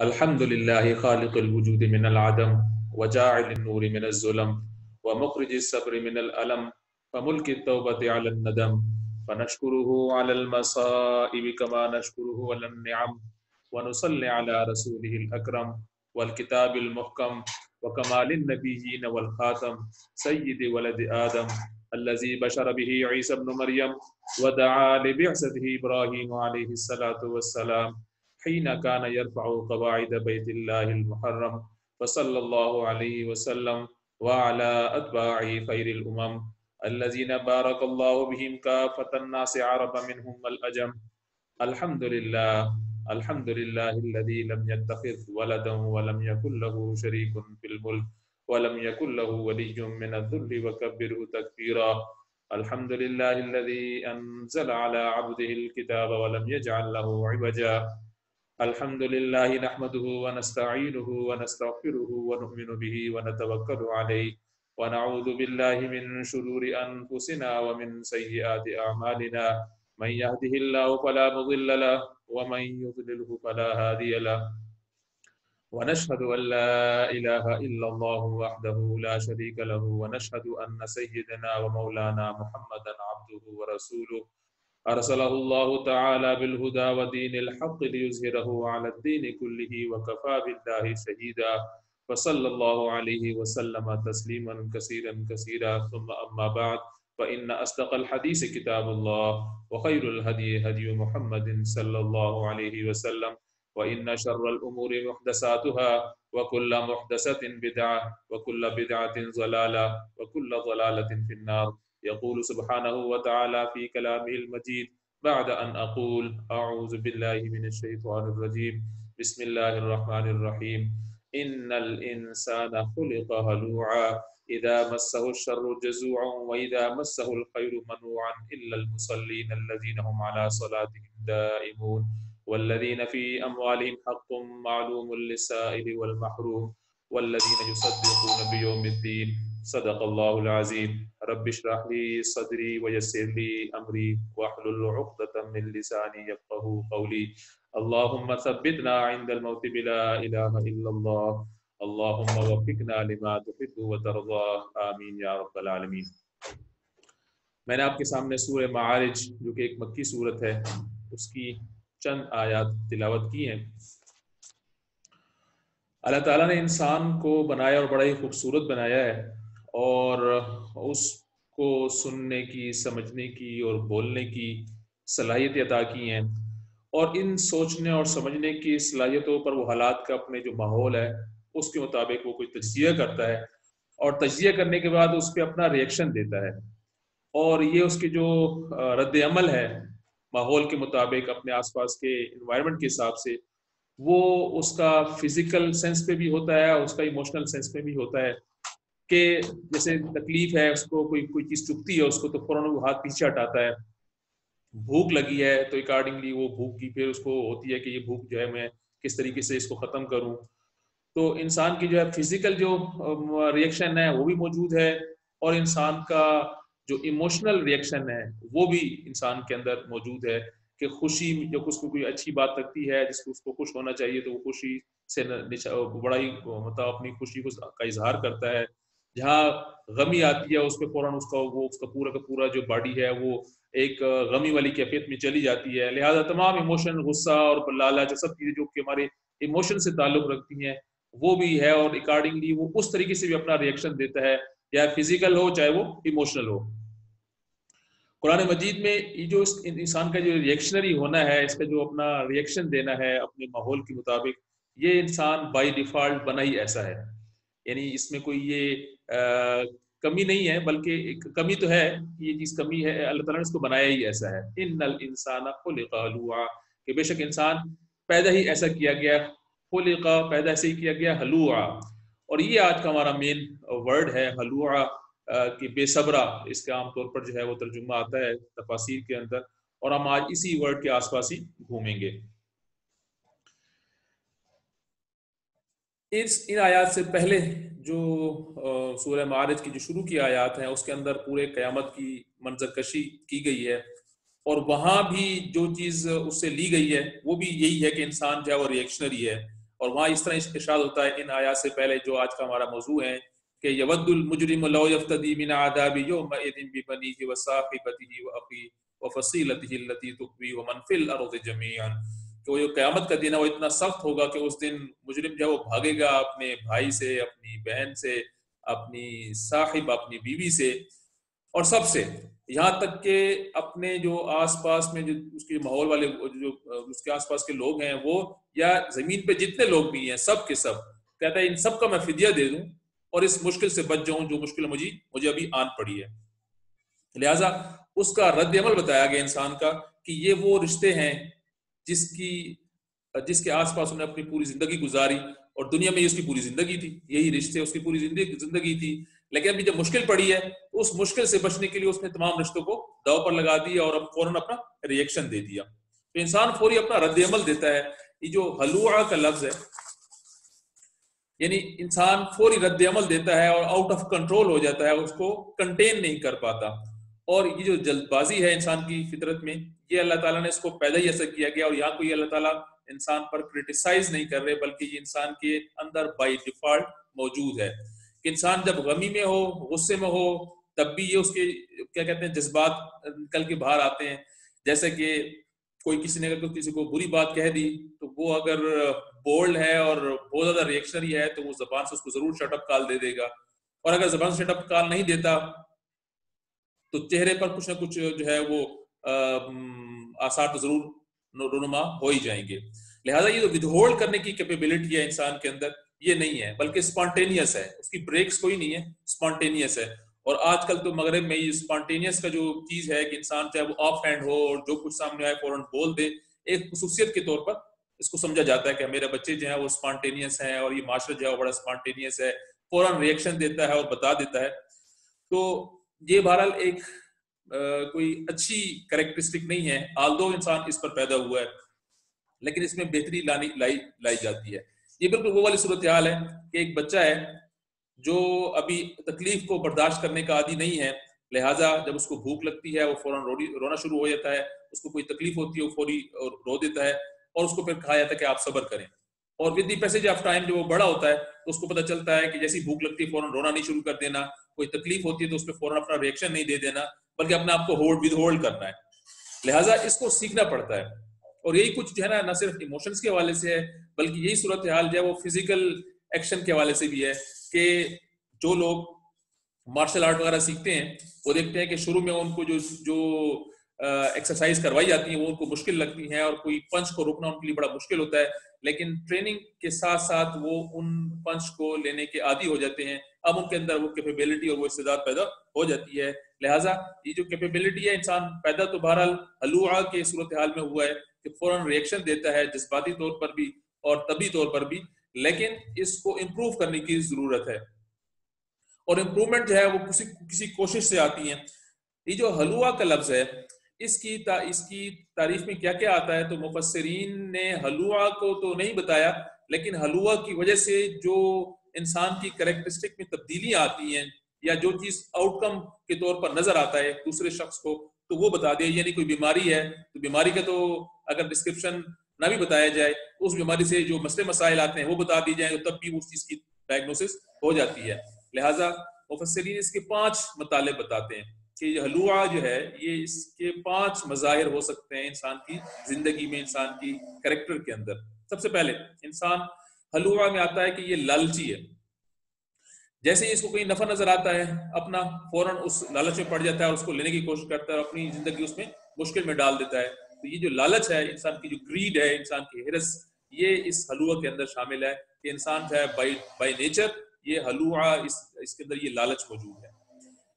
الحمد لله خالق الوجود من العدم وجاعل النور من الظلم ومخرج الصبر من الألم فملك التوبة على الندم فنشكره على المصائب كما نشكره على النعم ونصلي على رسوله الأكرم والكتاب المحكم وكمال النبيين والخاتم سيد ولد آدم الذي بشر به عيسى ابن مريم ودعا لبعثته إبراهيم عليه الصلاة والسلام حين كان يرفع قواعد بيت الله المحرم فصلى الله عليه وسلم وعلى أتباعه خير الأمم الذين بارك الله بهم كافة الناس عرب منهم الأجم. الحمد لله الذي لم يتخذ ولدا ولم يكن له شريك في الملك ولم يكن له ولي من الذل وكبره تكبيرا. الحمد لله الذي أنزل على عبده الكتاب ولم يجعل له عوجا. الحمد لله نحمده ونستعينه ونستغفره ونؤمن به ونتوكل عليه ونعوذ بالله من شرور أنفسنا ومن سيئات أعمالنا من يهده الله فلا مضل له ومن يضلله فلا هادي له ونشهد أن لا إله إلا الله وحده لا شريك له ونشهد أن سيدنا ومولانا محمدا عبده ورسوله أرسله الله تعالى بالهدى ودين الحق ليظهره على الدين كله وكفى بالله شهيدا وصلى الله عليه وسلم تسليما كثيرا كثيرا ثم أما بعد فإن أصدق الحديث كتاب الله وخير الهدي هدي محمد صلى الله عليه وسلم وإن شر الأمور محدثاتها وكل محدثة بدعة وكل بدعة ضلالة وكل ضلالة في النار. يقول سبحانه وتعالى في كلامه المجيد بعد أن أقول أعوذ بالله من الشيطان الرجيم بسم الله الرحمن الرحيم إن الإنسان خلق هلوعا إذا مسه الشر جزوعا وإذا مسه الخير منوعا إلا المصلين الذين هم على صلاتهم دائمون والذين في أموالهم حق معلوم للسائل والمحروم والذين يصدقون بيوم الدين. صدق الله العظيم. رب اشرح لي صدري ويسر لي أمري واحلل عقدة من لساني يفقهوا قولي. اللهم ثبتنا عند الموت بلا إله إلا الله. اللهم وفقنا لما تحب وترضى آمين یا رب العالمین. میں نے آپ کے سامنے سورہ معارج جو کہ ایک مکی سورت ہے اس کی چند آیات تلاوت کی ہیں. اللہ تعالیٰ نے انسان کو بنایا اور بڑا ہی خوبصورت بنایا ہے اور اس کو سننے کی، سمجھنے کی اور بولنے کی صلاحیتیں عطا کی ہیں، اور ان سوچنے اور سمجھنے کی صلاحیتوں پر وہ حالات کا اپنے جو ماحول ہے اس کے مطابق وہ کوئی تجزیہ کرتا ہے اور تجزیہ کرنے کے بعد اس پہ اپنا ریئیکشن دیتا ہے، اور یہ اس کی جو رد عمل ہے ماحول کے مطابق اپنے آس پاس کے انوائرمنٹ کے حساب سے، وہ اس کا فزیکل سینس پہ بھی ہوتا ہے اور اس کا ایموشنل سینس پہ بھی ہوتا ہے. کہ جیسے تکلیف ہے، اس کو کوئی چیز چبھتی ہے اس کو تو فوراً وہ ہاتھ پیچھے ہٹاتا ہے. بھوک لگی ہے تو اکارڈنگلی وہ بھوک کی پھر اس کو ہوتی ہے کہ یہ بھوک جو ہے میں کس طریقے سے اس کو ختم کروں. تو انسان کی جو ہے فزیکل جو ریئیکشن ہے وہ بھی موجود ہے، اور انسان کا جو ایموشنل ریئیکشن ہے وہ بھی انسان کے اندر موجود ہے. کہ خوشی جو اس کو کوئی اچھی بات لگتی ہے، جس کو اس کو خوش ہونا چاہیے تو وہ خوشی سے بڑا ہی مطلب اپنی خوشی کا اظہار کرتا ہے. جہاں غمی آتی ہے اس پہ فوراً اس کا پورا کا پورا جو باڈی ہے وہ ایک غمی والی کیفیت میں چلی جاتی ہے. لہذا تمام ایموشن، غصہ اور لالچ، سب چیزیں جو کہ ہمارے ایموشن سے تعلق رکھتی ہیں وہ بھی ہے، اور اکارڈنگلی وہ اس طریقے سے بھی اپنا ریئیکشن دیتا ہے، یا فزیکل ہو چاہے وہ ایموشنل ہو. قرآن مجید میں یہ جو انسان کا جو ریئیکشنری ہونا ہے، اس کا جو اپنا ریئیکشن دینا ہے اپنے ماحول کے مطابق، یہ انسان بائی ڈیفالٹ بنا ہی ایسا ہے. یعنی اس میں کوئی یہ کمی نہیں ہے، بلکہ ایک کمی تو ہے، یہ چیز کمی ہے، اللہ تعالیٰ نے اس کو بنایا ہی ایسا ہے. ان الانسان خلق ہلوعا، کہ بے شک انسان پیدا ہی ایسا کیا گیا، خلق پیدا ایسے ہی کیا گیا، ہلوعا. اور یہ آج کا ہمارا مین ورڈ ہے ہلوعا، کہ بے صبرا. اس کے عام طور پر جو ہے وہ ترجمہ آتا ہے تفاسیر کے اندر، اور ہم آج اسی ورڈ کے آس پاس ہی گھومیں گے. ان آیات سے پہلے جو سورہ معارج کی جو شروع کی آیات ہیں اس کے اندر پورے قیامت کی منظر کشی کی گئی ہے، اور وہاں بھی جو چیز اس سے لی گئی ہے وہ بھی یہی ہے کہ انسان جو ہے وہ ریئیکشنری ہے. اور وہاں اس طرح ارشاد ہوتا ہے ان آیات سے پہلے جو آج کا ہمارا موضوع ہے کہ یود المجرم لو یفتدی من عذاب یومئذ ببنیہ وصاحبتہ واخیہ وفصیلتہ التی تؤویہ ومن فی الارض جمیعا، کہ وہ قیامت کا دن ہے وہ اتنا سخت ہوگا کہ اس دن مجرم جو ہے وہ بھاگے گا اپنے بھائی سے، اپنی بہن سے، اپنی صاحب، اپنی بیوی سے، اور سب سے، یہاں تک کہ اپنے جو آس پاس میں جو اس کے ماحول والے جو اس کے آس پاس کے لوگ ہیں وہ، یا زمین پہ جتنے لوگ بھی ہیں سب کے سب، کہتا ہے ان سب کا میں فدیہ دے دوں اور اس مشکل سے بچ جاؤں جو مشکل مجھے ابھی آن پڑی ہے۔ لہٰذا اس کا رد عمل بتایا گیا انسان کا کہ یہ وہ رشتے ہیں جس کے آس پاس انہوں نے اپنی پوری زندگی گزاری، اور دنیا میں اس کی پوری زندگی تھی، یہی رشتے اس کی پوری زندگی تھی، لیکن ابھی جب مشکل پڑی ہے تو اس مشکل سے بچنے کے لیے اس نے تمام رشتوں کو داؤ پر لگا دیا اور اب فوراً اپنا ری ایکشن دے دیا۔ تو انسان فوری اپنا رد عمل دیتا ہے۔ یہ جو ہلوعہ کا لفظ ہے، یعنی انسان فوری رد عمل دیتا ہے اور آؤٹ آف کنٹرول ہو جاتا ہے، اس کو کنٹین نہیں کر پاتا۔ اور یہ جو جلد بازی ہے انسان کی فطرت میں، یہ اللہ تعالیٰ نے اس کو پیدا ہی ایسا کیا گیا، اور یہاں کوئی اللہ تعالیٰ انسان پر کرٹیسائز نہیں کر رہے، بلکہ یہ انسان کے اندر بائی ڈیفالٹ موجود ہے کہ انسان جب غمی میں ہو، غصے میں ہو، تب بھی یہ اس کے کیا کہتے ہیں جذبات نکل کے باہر آتے ہیں۔ جیسے کہ کوئی کسی نے اگر کسی کو بری بات کہہ دی تو وہ اگر بولڈ ہے اور بہت زیادہ ریئیکشنری ہے تو وہ زبان سے اس کو ضرور شٹ اپ کال دے دے گا، اور اگر زبان سے شٹ اپ کال نہیں دیتا تو چہرے پر کچھ نہ کچھ جو ہے وہ آثار تو ضرور رونما ہو ہی جائیں گے۔ لہٰذا یہ جو ود ہولڈ کرنے کی کیپیبلٹی ہے انسان کے اندر، یہ نہیں ہے، بلکہ اسپانٹینیس ہے، اس کی بریکس کوئی نہیں ہے، اسپانٹینیس ہے۔ اور آج کل تو مغرب میں یہ اسپانٹینیس کا جو چیز ہے کہ انسان چاہے وہ آف ہینڈ ہو اور جو کچھ سامنے آئے فوراً بول دے، ایک خصوصیت کے طور پر اس کو سمجھا جاتا ہے کہ میرے بچے جو ہیں وہ اسپانٹینیس ہیں، اور یہ معاشرہ جو ہے وہ بڑا اسپانٹینیس ہے، فوراً ریئیکشن دیتا ہے اور بتا دیتا ہے۔ تو یہ بہرحال ایک کوئی اچھی کریکٹرسٹک نہیں ہے، آلدو انسان اس پر پیدا ہوا ہے، لیکن اس میں بہتری لائی جاتی ہے۔ یہ بالکل وہ والی صورتحال ہے کہ ایک بچہ ہے جو ابھی تکلیف کو برداشت کرنے کا عادی نہیں ہے، لہٰذا جب اس کو بھوک لگتی ہے وہ فوراً رونا شروع ہو جاتا ہے، اس کو کوئی تکلیف ہوتی ہے وہ فوری رو دیتا ہے، اور اس کو پھر کہا جاتا ہے کہ آپ صبر کریں، اور with the passage of time جب وہ بڑا ہوتا ہے تو اس کو پتہ چلتا ہے کہ جیسی بھوک لگتی ہے فوراً رونا نہیں شروع کر دینا، کوئی تکلیف ہوتی ہے تو اس پہ فوراً اپنا ریئیکشن نہیں دے دینا، بلکہ اپنے آپ کو ود ہولڈ کرنا ہے۔ لہٰذا اس کو سیکھنا پڑتا ہے، اور یہی کچھ جو ہے نا، نہ صرف ایموشنز کے حوالے سے ہے بلکہ یہی صورتحال جو ہے وہ فزیکل ایکشن کے حوالے سے بھی ہے کہ جو لوگ مارشل آرٹ وغیرہ سیکھتے ہیں وہ دیکھتے ہیں کہ شروع میں ان کو جو ایکسرسائز کروائی جاتی ہیں وہ ان کو مشکل لگتی ہیں، اور کوئی پنچ کو روکنا ان کے لیے بڑا مشکل ہوتا ہے، لیکن ٹریننگ کے ساتھ ساتھ وہ ان پنچ کو لینے کے عادی ہو جاتے ہیں، اب ان کے اندر وہ کیپیبلٹی اور وہ استعداد پیدا ہو جاتی ہے۔ لہٰذا یہ جو کیپیبلٹی ہے انسان پیدا تو بہرحال ہلوعہ کے صورتحال میں ہوا ہے کہ فوراً ریئیکشن دیتا ہے جذباتی طور پر بھی اور طبی طور پر بھی، لیکن اس کو امپروو کرنے کی ضرورت ہے، اور امپروومنٹ جو ہے وہ کسی کوشش سے آتی ہے۔ یہ جو ہلوعہ کا لفظ ہے اس کی تعریف میں کیا کیا آتا ہے، تو مفسرین نے ہلوعہ کو تو نہیں بتایا، لیکن ہلوعہ کی وجہ سے جو انسان کی کریکٹرسٹک میں تبدیلیاں آتی ہیں یا جو چیز آؤٹ کم کے طور پر نظر آتا ہے دوسرے شخص کو تو وہ بتا دیا، یعنی کوئی بیماری ہے تو بیماری کا تو اگر ڈسکرپشن نہ بھی بتایا جائے اس بیماری سے جو مسئلے مسائل آتے ہیں وہ بتا دی جائیں تب بھی اس چیز کی ڈائگنوسس ہو جاتی ہے۔ لہٰذا مفسرین اس کے 5 مطالب بتاتے ہیں کہ یہ ہلوعہ جو ہے یہ اس کے 5 مظاہر ہو سکتے ہیں انسان کی زندگی میں، انسان کی کریکٹر کے اندر۔ سب سے پہلے انسان ہلوعہ میں آتا ہے کہ یہ لالچی ہے، جیسے ہی اس کو کوئی نفع نظر آتا ہے اپنا فوراً اس لالچ میں پڑ جاتا ہے اور اس کو لینے کی کوشش کرتا ہے اور اپنی زندگی اس میں مشکل میں ڈال دیتا ہے۔ تو یہ جو لالچ ہے، انسان کی جو گریڈ ہے، انسان کی ہرس، یہ اس ہلوعہ کے اندر شامل ہے کہ انسان جو ہے بائی نیچر یہ ہلوعہ اس کے اندر یہ لالچ موجود ہے۔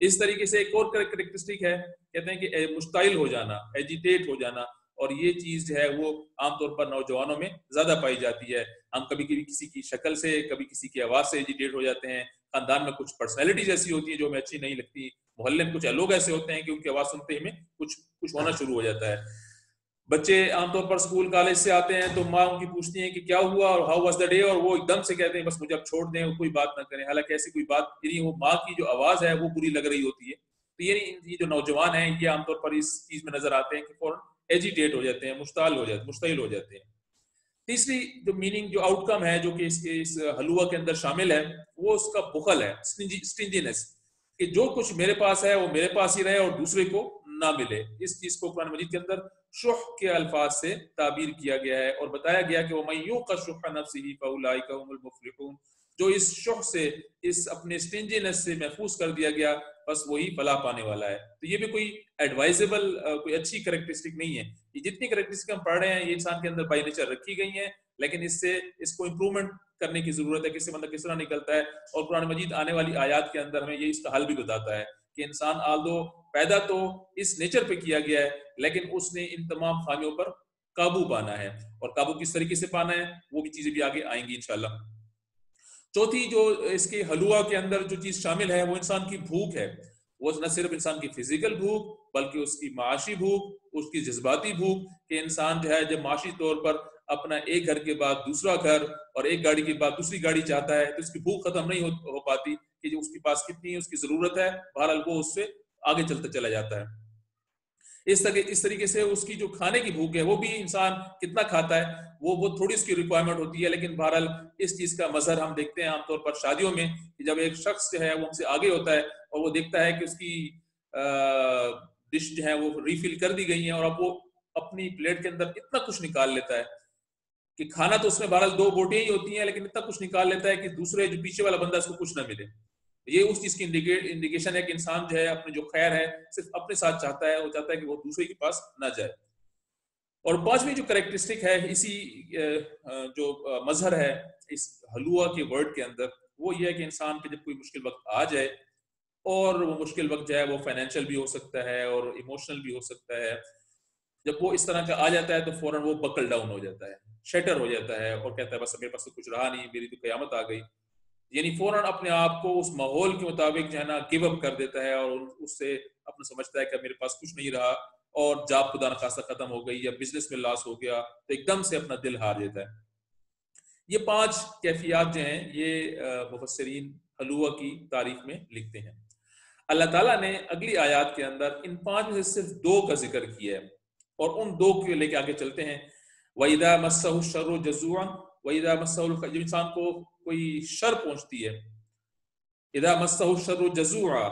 اس طریقے سے ایک اور کریکٹرسٹک ہے، کہتے ہیں کہ مشتعل ہو جانا، ایجیٹیٹ ہو جانا، اور یہ چیز جو ہے وہ عام طور پر نوجوانوں میں زیادہ پائی جاتی ہے۔ ہم کبھی کبھی کسی کی شکل سے، کبھی کسی کی آواز سے ایجیٹیٹ ہو جاتے ہیں، خاندان میں کچھ پرسنالٹیز ایسی ہوتی ہیں جو ہمیں اچھی نہیں لگتی، محلے میں کچھ لوگ ایسے ہوتے ہیں کہ ان کی آواز سنتے ہی ہمیں کچھ ہونا شروع ہو جاتا ہے۔ بچے عام طور پر اسکول کالج سے آتے ہیں تو ماں ان کی پوچھتی ہیں کہ کیا ہوا اور ہاؤ واز دا ڈے، اور وہ ایک دم سے کہتے ہیں بس مجھے اب چھوڑ دیں، کوئی بات نہ کریں، حالانکہ ایسی کوئی بات، یعنی وہ ماں کی جو آواز ہے وہ بری لگ رہی ہوتی ہے۔ تو یہ جو نوجوان ہیں یہ عام طور پر اس چیز میں نظر آتے ہیں کہ فوراً ایجیٹیٹ ہو جاتے ہیں، مشتعل ہو جاتے ہیں۔ تیسری جو میننگ جو آؤٹ کم ہے جو کہ اس حلوہ کے اندر شامل ہے وہ اس کا بخل ہے، اسٹنجینس، کہ جو کچھ میرے پاس ہے وہ میرے پاس ہی رہے اور دوسرے کو نہ ملے. اس چیز کو قرآن مجید کے اندر شح کے الفاظ سے تعبیر کیا گیا ہے اور بتایا گیا کہ وَمَن يُوقَ شُحَّ نَفْسِهِ فَأُولَٰئِكَ هُمُ الْمُفْلِحُونَ، جو اس شح سے، اس اپنے اسٹنجینس سے محفوظ کر دیا گیا بس وہی فلاح پانے والا ہے. تو یہ بھی کوئی ایڈوائزیبل کوئی اچھی کریکٹرسٹک نہیں ہے. یہ جتنی کریکٹرسٹک ہم پڑھ رہے ہیں یہ انسان کے اندر بائی نیچر رکھی گئی ہیں، لیکن اس کو امپرومنٹ کرنے کی ضرورت ہے کہ اس سے بندہ کس طرح نکلتا ہے. اور قرآن مجید آنے والی آیات کے اندر ہمیں یہ اس کا حل بھی بتاتا ہے کہ انسان آلدو پیدا تو اس نیچر پہ کیا گیا ہے لیکن اس نے ان تمام خامیوں پر قابو پانا ہے، اور قابو کس طریقے سے پانا ہے وہ بھی چیزیں بھی آگے آئیں گی انشاءاللہ. چوتھی جو اس کے حلوہ کے اندر جو چیز شامل ہے وہ انسان کی بھوک ہے. وہ نہ صرف انسان کی فزیکل بھوک بلکہ اس کی معاشی بھوک، اس کی جذباتی بھوک، کہ انسان جو ہے جب معاشی طور پر اپنا ایک گھر کے بعد دوسرا گھر اور ایک گاڑی کے بعد دوسری گاڑی چاہتا ہے تو اس کی بھوک ختم نہیں ہو پاتی کہ جو اس کے پاس کتنی اس کی ضرورت ہے، بہرحال وہ اس سے آگے چلتا چلا جاتا ہے. اس طریقے سے اس کی جو کھانے کی بھوک ہے وہ بھی انسان کتنا کھاتا ہے وہ تھوڑی اس کی ریکوائرمنٹ ہوتی ہے، لیکن بہرحال اس چیز کا مظہر ہم دیکھتے ہیں عام طور پر شادیوں میں کہ جب ایک شخص جو ہے وہ ہم سے آگے ہوتا ہے اور وہ دیکھتا ہے کہ اس کی ڈش جو ہے وہ ریفل کر دی گئی ہیں اور اب وہ اپنی پلیٹ کے اندر اتنا کچھ نکال لیتا ہے کہ کھانا تو اس میں بہرحال 2 بوٹیاں ہی ہوتی ہیں لیکن اتنا کچھ نکال لیتا ہے کہ دوسرے جو پیچھے والا بندہ اس کو کچھ نہ ملے. یہ اس چیز کی انڈیکیشن ہے کہ انسان جو ہے اپنے جو خیر ہے صرف اپنے ساتھ چاہتا ہے، وہ چاہتا ہے کہ وہ دوسرے کے پاس نہ جائے. اور پانچویں جو کریکٹرسٹک ہے اسی جو مظہر ہے اس حلوہ کے ورڈ کے اندر وہ یہ ہے کہ انسان پہ جب کوئی مشکل وقت آ جائے، اور وہ مشکل وقت جو ہے وہ فائنینشیل بھی ہو سکتا ہے اور ایموشنل بھی ہو سکتا ہے، جب وہ اس طرح کا آ جاتا ہے تو فوراً وہ بکل ڈاؤن ہو جاتا ہے، شیٹر ہو جاتا ہے اور کہتا ہے بس میرے پاس تو کچھ رہا نہیں، میری تو قیامت آ گئی. یعنی فوراً اپنے آپ کو اس ماحول کے مطابق جو ہے نا گیو اپ کر دیتا ہے اور اس سے اپنا سمجھتا ہے کہ میرے پاس کچھ نہیں رہا اور جاب خدا نخواستہ ختم ہو گئی یا بزنس میں لاس ہو گیا تو ایک دم سے اپنا دل ہار دیتا ہے. یہ 5 کیفیات جو ہیں یہ مفسرین حلوہ کی تعریف میں لکھتے ہیں. اللہ تعالیٰ نے اگلی آیات کے اندر ان 5 میں سے صرف 2 کا ذکر کیا ہے اور ان 2 کے لے کے آگے چلتے ہیں. وَإِذَا مَسَّهُ الشَّرُّ جَزُوعًا وَإِذَا مَسَّهُ، جب انسان کو کوئی شر پہنچتی ہے، اذا مسه الشر جزوعا،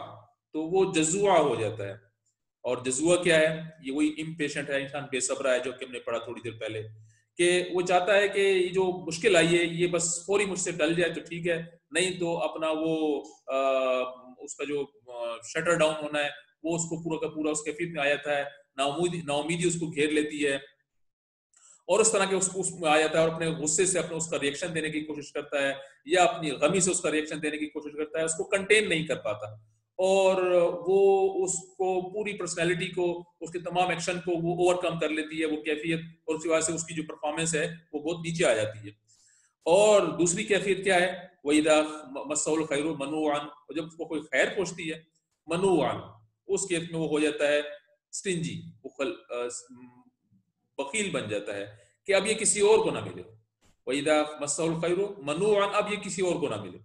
تو وہ جزوعا ہو جاتا ہے. اور جزوعا کیا ہے؟ یہ وہی امپیشنٹ ہے، انسان بے صبر ہے جو کہ ہم نے پڑھا تھوڑی دیر پہلے، کہ وہ چاہتا ہے کہ یہ جو مشکل آئی ہے یہ بس فوری مجھ سے ٹل جائے تو ٹھیک ہے، نہیں تو اپنا وہ اس کا جو شٹر ڈاؤن ہونا ہے وہ اس کو پورا کا پورا اس کیفیت میں آ جاتا ہے. ناامیدی اس کو گھیر لیتی ہے اور اس طرح کے اس میں آ جاتا ہے اور اپنے غصے سے اپنے اس کا ریئیکشن دینے کی کوشش کرتا ہے یا اپنی غمی سے اس کا ریئیکشن دینے کی کوشش کرتا ہے، اس کو کنٹین نہیں کر پاتا اور وہ اس کو پوری پرسنالٹی کو، اس کے تمام ایکشن کو وہ اوور کم کر لیتی ہے وہ کیفیت، اور اس کی وجہ سے اس کی جو پرفارمنس ہے وہ بہت نیچے آ جاتی ہے. اور دوسری کیفیت کیا ہے؟ وَإِذَا مَسَّهُ الْخَيْرُ مَنُوعًا، اور جب اس کو کوئی خیر پہنچتی ہے منوعًا، اس کیس میں وہ ہو جاتا ہے سٹنجی، بخیل بن جاتا ہے کہ اب یہ کسی اور کو نہ ملے. وَإِذَا مَسَّهُ الْخَيْرُ مَنُوعًا، اب یہ کسی اور کو نہ ملے.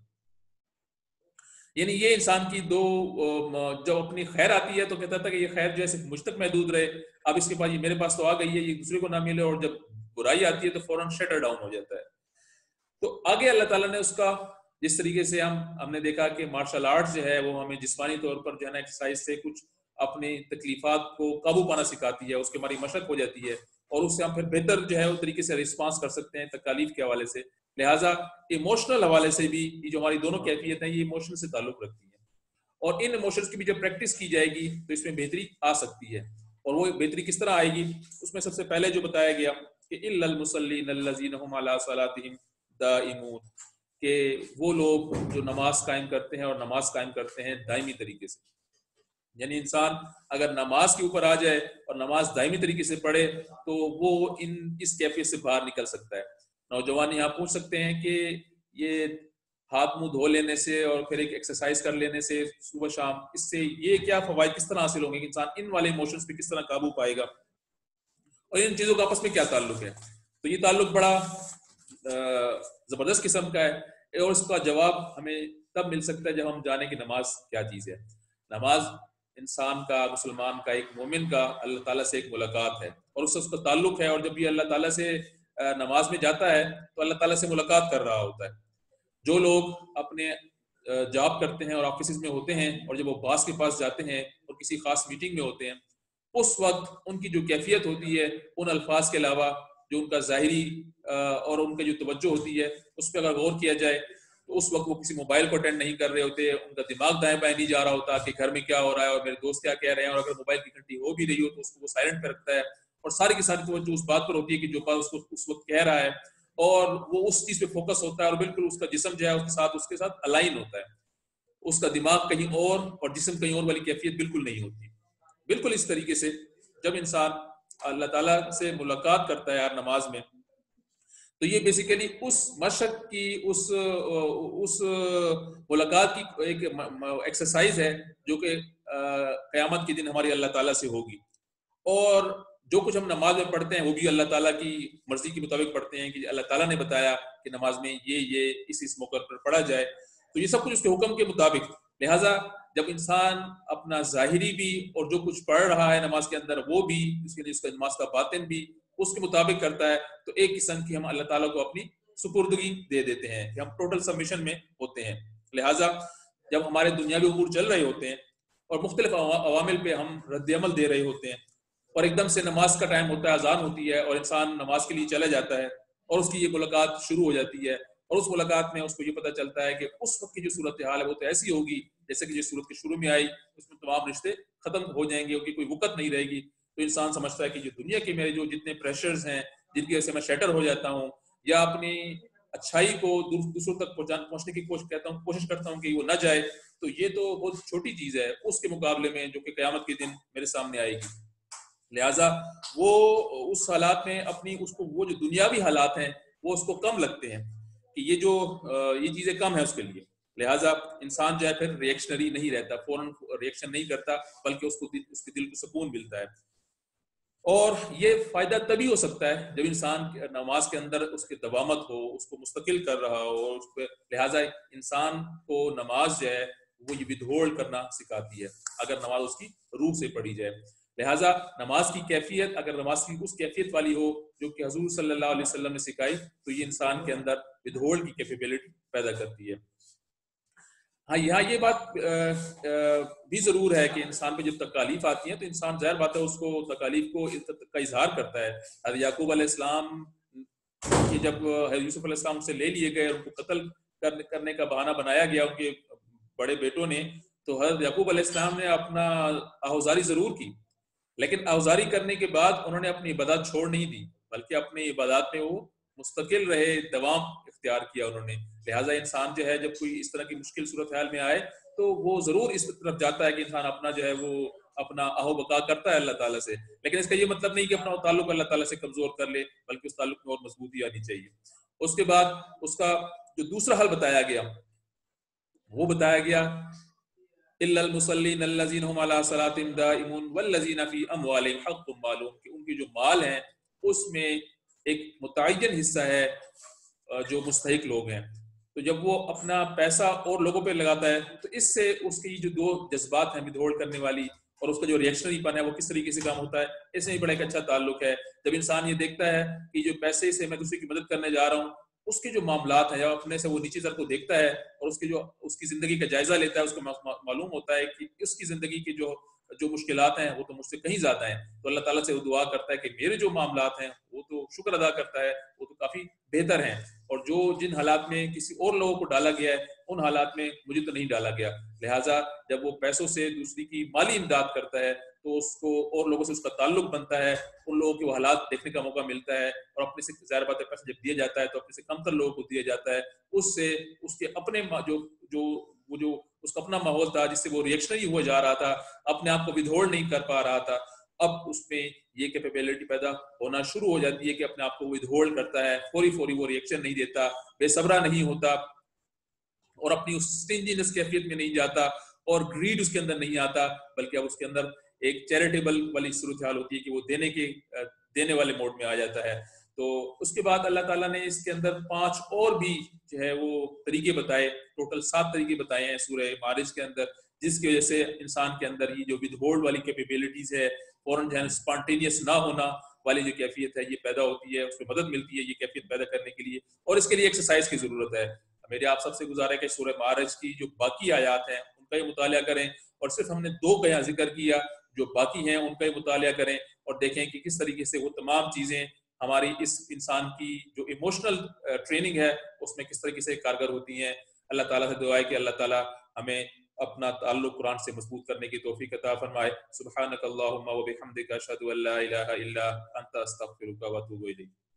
یعنی یہ انسان کی دو، جب اپنی خیر آتی ہے تو کہتا تھا کہ یہ خیر جو ہے صرف مجھ تک محدود رہے، اب اس کے پاس یہ میرے پاس تو آ گئی ہے یہ دوسرے کو نہ ملے، اور جب برائی آتی ہے تو فوراً شٹر ڈاؤن ہو جاتا ہے. تو آگے اللہ تعالیٰ نے اس کا جس طریقے سے ہم نے دیکھا کہ مارشل آرٹ جو ہے وہ ہمیں جسمانی طور پر جو ہے نا ایکسرسائز سے کچھ اپنی تکلیفات کو قابو پانا سکھاتی ہے، اس کے ہماری مشق ہو جاتی ہے اور اس سے ہم پھر بہتر جو ہے اس طریقے سے رسپانس کر سکتے ہیں تکالیف کے حوالے سے. لہٰذا ایموشنل حوالے سے بھی یہ جو ہماری دونوں کیفیت ہیں یہ ایموشن سے تعلق رکھتی ہیں، اور ان ایموشنز کی بھی جب پریکٹس کی جائے گی تو اس میں بہتری آ سکتی ہے. اور وہ بہتری کس طرح آئے گی؟ اس میں سب سے پہلے جو بتایا گیا کہ الا المصلین الذین هم علی صلاتهم دائمون، کہ وہ لوگ جو نماز قائم کرتے ہیں اور نماز قائم کرتے ہیں دائمی طریقے سے. یعنی انسان اگر نماز کے اوپر آ جائے اور نماز دائمی طریقے سے پڑھے تو وہ اس کیفیت سے باہر نکل سکتا ہے. نوجوان یہاں پوچھ سکتے ہیں کہ یہ ہاتھ منہ دھو لینے سے اور پھر ایک ایکسرسائز کر لینے سے صبح شام، اس سے یہ کیا فوائد کس طرح حاصل ہوں گے کہ انسان ان والے ایموشنز پہ کس طرح قابو پائے گا، اور ان چیزوں کا آپس میں کیا تعلق ہے؟ تو یہ تعلق بڑا زبردست قسم کا ہے، اور اس کا جواب ہمیں تب مل سکتا ہے جب ہم جانیں کہ نماز کیا چیز ہے. نماز انسان کا، مسلمان کا، ایک مومن کا اللہ تعالیٰ سے ایک ملاقات ہے اور اس سے اس کا تعلق ہے، اور جب یہ اللہ تعالیٰ سے نماز میں جاتا ہے تو اللہ تعالیٰ سے ملاقات کر رہا ہوتا ہے. جو لوگ اپنے جاب کرتے ہیں اور آفیسز میں ہوتے ہیں اور جب وہ باس کے پاس جاتے ہیں اور کسی خاص میٹنگ میں ہوتے ہیں، اس وقت ان کی جو کیفیت ہوتی ہے ان الفاظ کے علاوہ جو ان کا ظاہری اور ان کا جو توجہ ہوتی ہے اس پہ اگر غور کیا جائے تو اس وقت وہ کسی موبائل کو اٹینڈ نہیں کر رہے ہوتے، ان کا دماغ دائیں بائیں نہیں جا رہا ہوتا کہ گھر میں کیا ہو رہا ہے اور میرے دوست کیا کہہ رہے ہیں، اور اگر موبائل کی گھنٹی ہو بھی رہی ہو تو اس کو وہ سائلنٹ پہ رکھتا ہے اور ساری کی ساری توجہ اس بات پر ہوتی ہے کہ جو بات اس کو اس وقت کہہ رہا ہے، اور وہ اس چیز پہ فوکس ہوتا ہے اور بالکل اس کا جسم جو ہے اس کے ساتھ الائن ہوتا ہے. اس کا دماغ کہیں اور جسم کہیں اور والی کیفیت بالکل نہیں ہوتی. بالکل اس طریقے سے جب انسان اللہ تعالیٰ سے ملاقات کرتا ہے یار نماز میں، تو یہ بیسیکلی اس مشق کی اس ملاقات کی ایک ایکسرسائز ہے جو کہ قیامت کے دن ہماری اللہ تعالیٰ سے ہوگی. اور جو کچھ ہم نماز میں پڑھتے ہیں وہ بھی اللہ تعالیٰ کی مرضی کے مطابق پڑھتے ہیں کہ اللہ تعالیٰ نے بتایا کہ نماز میں یہ اس موقع پر پڑھا جائے، تو یہ سب کچھ اس کے حکم کے مطابق. لہٰذا جب انسان اپنا ظاہری بھی اور جو کچھ پڑھ رہا ہے نماز کے اندر وہ بھی اس کے لیے اس کا نماز کا باطن بھی اس کے مطابق کرتا ہے، تو ایک قسم کی ہم اللہ تعالیٰ کو اپنی سپردگی دے دیتے ہیں کہ ہم ٹوٹل سبمیشن میں ہوتے ہیں. لہٰذا جب ہمارے دنیاوی امور چل رہے ہوتے ہیں اور مختلف عوامل پہ ہم رد عمل دے رہے ہوتے ہیں اور ایک دم سے نماز کا ٹائم ہوتا ہے، اذان ہوتی ہے اور انسان نماز کے لیے چلا جاتا ہے اور اس کی یہ ملاقات شروع ہو جاتی ہے، اور اس ملاقات میں اس کو یہ پتہ چلتا ہے کہ اس وقت کی جو صورتحال ہے وہ تو ایسی ہوگی جیسے کہ جس صورت کے شروع میں آئی، اس میں تمام رشتے ختم ہو جائیں گے، ان کی کوئی وقت نہیں رہے گی. تو انسان سمجھتا ہے کہ جو دنیا کے میرے جو جتنے پریشرز ہیں جن کی وجہ سے میں شیٹر ہو جاتا ہوں یا اپنی اچھائی کو دوسروں تک پہنچنے کی کوشش کرتا ہوں کہ وہ نہ جائے، تو یہ تو بہت چھوٹی چیز ہے اس کے مقابلے میں جو کہ قیامت کے دن میرے سامنے آئے گی. لہٰذا وہ اس حالات میں اپنی اس کو وہ جو دنیاوی حالات ہیں وہ اس کو کم لگتے ہیں کہ یہ چیزیں کم ہیں اس کے لیے. لہٰذا انسان جو ہے پھر ریئیکشنری نہیں رہتا، فوراً ریئیکشن نہیں کرتا، بلکہ اس کے دل کو سکون ملتا ہے. اور یہ فائدہ تبھی ہو سکتا ہے جب انسان نماز کے اندر اس کی دوامت ہو، اس کو مستقل کر رہا ہو اس پہ. لہٰذا انسان کو نماز جو ہے وہ یہ ودھول کرنا سکھاتی ہے اگر نماز اس کی روح سے پڑھی جائے. لہٰذا نماز کی کیفیت اگر نماز کی اس کیفیت والی ہو جو کہ حضور صلی اللہ علیہ وسلم نے سکھائی تو یہ انسان کے اندر ودھول کی کیپیبلٹی پیدا کرتی ہے. ہاں یہاں یہ بات بھی ضرور ہے کہ انسان پہ جب تکالیف آتی ہیں تو انسان ظاہر بات ہے اس کو تکالیف کا اظہار کرتا ہے. حضرت یعقوب علیہ السلام کہ جب یوسف علیہ السلام سے لے لیے گئے، ان کو قتل کرنے کا بہانہ بنایا گیا ان کے بڑے بیٹوں نے، تو حضرت یعقوب علیہ السلام نے اپنا آہوزاری ضرور کی، لیکن آہوزاری کرنے کے بعد انہوں نے اپنی عبادات چھوڑ نہیں دی بلکہ اپنی عبادات میں وہ مستقل رہے، دوام اختیار کیا انہوں نے. لہٰذا انسان جو ہے جب کوئی اس طرح کی مشکل صورتحال میں آئے تو وہ ضرور اس طرف جاتا ہے کہ انسان اپنا جو ہے وہ اپنا اہو بقا کرتا ہے اللہ تعالیٰ سے، لیکن اس کا یہ مطلب نہیں کہ اپنا تعلق اللہ تعالیٰ سے کمزور کر لے، بلکہ اس تعلق میں اور مضبوطی آنی چاہیے. اس کے بعد اس کا جو دوسرا حل بتایا گیا وہ بتایا گیا الا المصلین الذین هم علی صلاتهم دائمون والذین فی اموالهم حق معلوم، کہ ان کے جو مال ہیں اس میں ایک متعین حصہ ہے جو مستحق لوگ ہیں. تو جب وہ اپنا پیسہ اور لوگوں پہ لگاتا ہے تو اس سے اس کی جو دو جذبات ہیں ودھول کرنے والی اور اس کا جو ریئیکشنری پن ہے وہ کس طریقے سے کام ہوتا ہے، اس میں بڑا ایک اچھا تعلق ہے. جب انسان یہ دیکھتا ہے کہ جو پیسے سے میں دوسرے کی مدد کرنے جا رہا ہوں اس کے جو معاملات ہیں، جب اپنے سے وہ نیچے سر کو دیکھتا ہے اور اس کی زندگی کا جائزہ لیتا ہے، اس کو معلوم ہوتا ہے کہ اس کی زندگی کے جو مشکلات ہیں وہ تو مجھ سے کہیں زیادہ ہیں، تو اللہ تعالیٰ سے وہ دعا کرتا ہے کہ میرے جو معاملات ہیں وہ تو شکر ادا کرتا ہے وہ تو کافی بہتر ہیں، اور جن حالات میں کسی اور لوگوں کو ڈالا گیا ہے ان حالات میں مجھے تو نہیں ڈالا گیا. لہٰذا جب وہ پیسوں سے دوسری کی مالی امداد کرتا ہے تو اس کو اور لوگوں سے اس کا تعلق بنتا ہے، ان لوگوں کے وہ حالات دیکھنے کا موقع ملتا ہے، اور اپنے سے ظاہر بات ہے پیسہ جب دیا جاتا ہے تو اپنے سے کم تر لوگوں کو دیا جاتا ہے. اس سے اس کے اپنے جو اس کا اپنا ماحول تھا جس سے وہ ریئیکشنری ہوا جا رہا تھا، اپنے آپ کو ودھول نہیں کر پا رہا تھا، اب اس میں یہ کیپیبلٹی پیدا ہونا شروع ہو جاتی ہے کہ اپنے آپ کو ودھول کرتا ہے، فوری وہ ریئیکشن نہیں دیتا، بے صبرا نہیں ہوتا، اور اپنی اس سٹنجینس کیفیت میں نہیں جاتا اور گریڈ اس کے اندر نہیں آتا، بلکہ اب اس کے اندر ایک چیریٹیبل والی صورتحال ہوتی ہے کہ وہ دینے والے موڈ میں آ جاتا ہے. تو اس کے بعد اللہ تعالیٰ نے اس کے اندر 5 اور بھی جو ہے وہ طریقے بتائے، ٹوٹل 7 طریقے بتائے ہیں سورہ معارج کے اندر، جس کی وجہ سے انسان کے اندر یہ جو ودھول والی کیپیبلٹیز ہے، فوراً جو ہے اسپانٹینیس نہ ہونا والی جو کیفیت ہے یہ پیدا ہوتی ہے، اس میں مدد ملتی ہے یہ کیفیت پیدا کرنے کے لیے، اور اس کے لیے ایکسرسائز کی ضرورت ہے۔ میری آپ سب سے گزارا ہے کہ سورہ معارج کی جو باقی آیات ہیں ان کا ہی مطالعہ کریں، اور صرف ہم نے 2 کا یہاں ذکر کیا، جو باقی ہیں ان کا ہی مطالعہ کریں اور دیکھیں کہ کس طریقے سے وہ تمام چیزیں ہماری اس انسان کی جو ایموشنل ٹریننگ ہے اس میں کس طریقے سے کارگر ہوتی ہیں۔ اللہ تعالیٰ سے دعا ہے کہ اللہ تعالیٰ ہمیں اپنا تعلق قرآن سے مضبوط کرنے کی توفیق عطا فرمائے۔ سبحانک اللہم و بحمدک اشہد ان لا الہ الا انت استغفرک و اتوب الیک۔